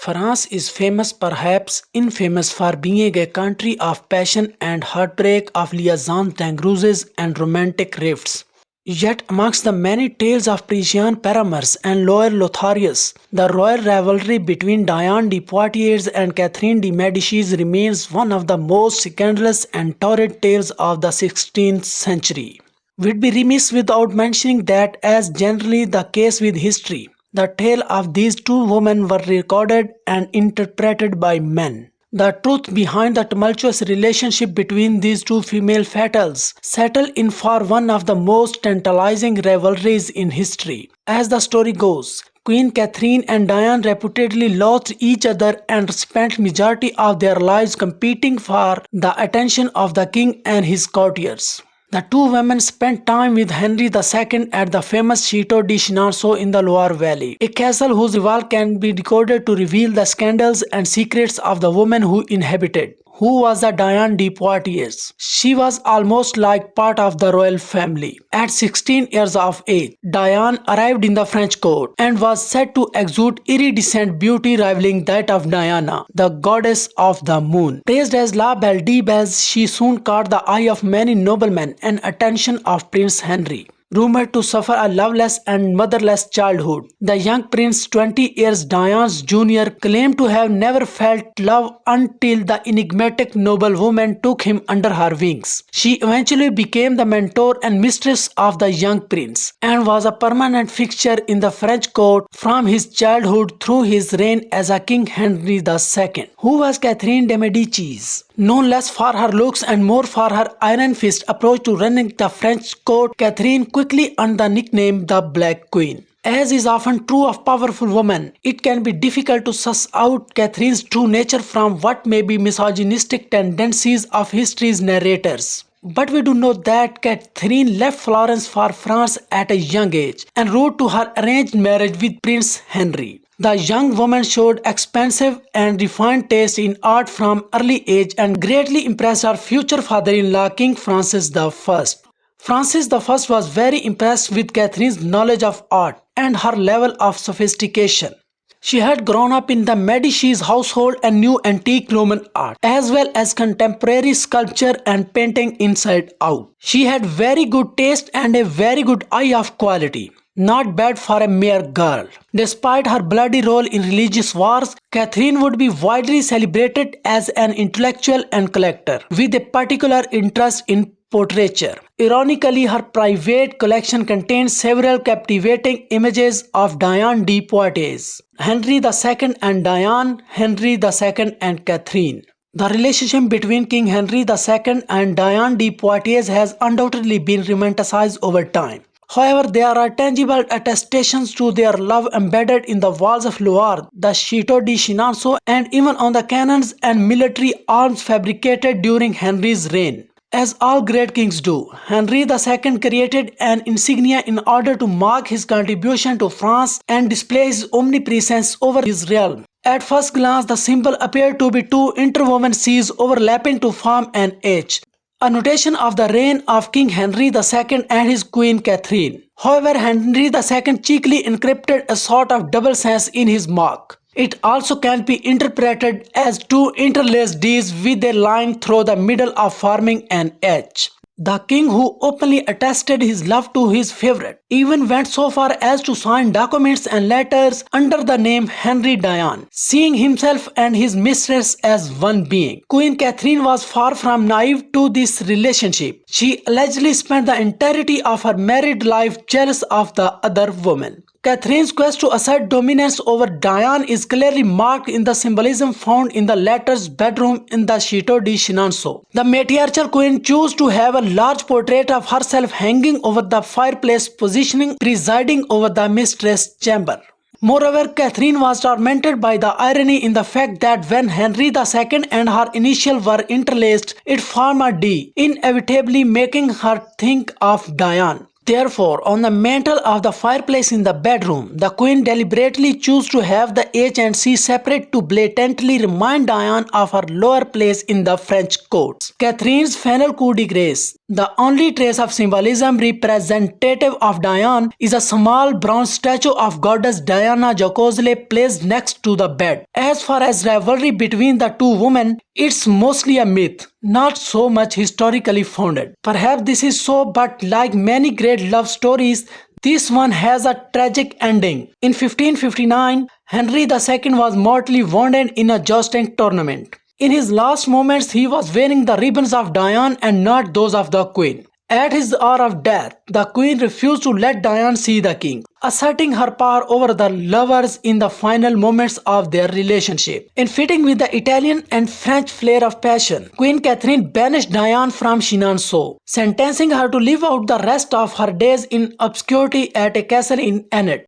France is famous, perhaps infamous, for being a country of passion and heartbreak, of liaisons dangereuses and romantic rifts. Yet amongst the many tales of Parisian paramours and loyal Lotharios, the royal rivalry between Diane de Poitiers and Catherine de Medici remains one of the most scandalous and torrid tales of the 16th century. We'd be remiss without mentioning that, as generally the case with history, the tale of these two women were recorded and interpreted by men. The truth behind the tumultuous relationship between these two female fatals settle in for one of the most tantalizing rivalries in history. As the story goes, Queen Catherine and Diane reputedly loathed each other and spent majority of their lives competing for the attention of the king and his courtiers. The two women spent time with Henry II at the famous Chateau de Chenonceau in the Loire Valley, a castle whose wall can be decoded to reveal the scandals and secrets of the woman who inhabited. Who was the Diane de Poitiers? She was almost like part of the royal family. At 16 years of age, Diane arrived in the French court and was said to exude iridescent beauty rivaling that of Diana, the goddess of the moon. Praised as La Belle des Belles, she soon caught the eye of many noblemen and attention of Prince Henry. Rumored to suffer a loveless and motherless childhood, the young prince, 20 years Diane's junior, claimed to have never felt love until the enigmatic noblewoman took him under her wings. She eventually became the mentor and mistress of the young prince, and was a permanent fixture in the French court from his childhood through his reign as a King Henry II. Who was Catherine de Medici? Known less for her looks and more for her iron fist approach to running the French court, Catherine quickly earned the nickname the Black Queen. As is often true of powerful women, it can be difficult to suss out Catherine's true nature from what may be misogynistic tendencies of history's narrators. But we do know that Catherine left Florence for France at a young age and wrote to her arranged marriage with Prince Henry. The young woman showed expansive and refined taste in art from early age and greatly impressed her future father-in-law, King Francis I. Francis I was very impressed with Catherine's knowledge of art and her level of sophistication. She had grown up in the Medici's household and knew antique Roman art, as well as contemporary sculpture and painting inside out. She had very good taste and a very good eye of quality. Not bad for a mere girl. Despite her bloody role in religious wars, Catherine would be widely celebrated as an intellectual and collector, with a particular interest in portraiture. Ironically, her private collection contains several captivating images of Diane de Poitiers, Henry II and Diane, Henry II and Catherine. The relationship between King Henry II and Diane de Poitiers has undoubtedly been romanticized over time. However, there are tangible attestations to their love embedded in the walls of Loire, the Chateau de Chenonceau, and even on the cannons and military arms fabricated during Henry's reign. As all great kings do, Henry II created an insignia in order to mark his contribution to France and display his omnipresence over his realm. At first glance, the symbol appeared to be two interwoven C's overlapping to form an H, a notation of the reign of King Henry II and his Queen Catherine. However, Henry II cheekily encrypted a sort of double sense in his mark. It also can be interpreted as two interlaced D's with a line through the middle of forming an H. The king, who openly attested his love to his favorite, even went so far as to sign documents and letters under the name Henry Diane, seeing himself and his mistress as one being. Queen Catherine was far from naive to this relationship. She allegedly spent the entirety of her married life jealous of the other woman. Catherine's quest to assert dominance over Diane is clearly marked in the symbolism found in the latter's bedroom in the Chateau de Chenonceau. The matriarchal queen chose to have a large portrait of herself hanging over the fireplace, positioning presiding over the mistress chamber. Moreover, Catherine was tormented by the irony in the fact that when Henry II and her initial were interlaced, it formed a D, inevitably making her think of Diane. Therefore, on the mantel of the fireplace in the bedroom, the queen deliberately chose to have the H and C separate to blatantly remind Diane of her lower place in the French courts. Catherine's final coup de grace, The only trace of symbolism representative of Diane is a small bronze statue of goddess Diana Jocosely placed next to the bed. As far as rivalry between the two women, it's mostly a myth, not so much historically founded. Perhaps this is so, but like many great love stories, this one has a tragic ending. In 1559, Henry II was mortally wounded in a jousting tournament. In his last moments, he was wearing the ribbons of Diane and not those of the queen. At his hour of death, the queen refused to let Diane see the king, asserting her power over the lovers in the final moments of their relationship. In fitting with the Italian and French flair of passion, Queen Catherine banished Diane from Chenonceau, sentencing her to live out the rest of her days in obscurity at a castle in Anet.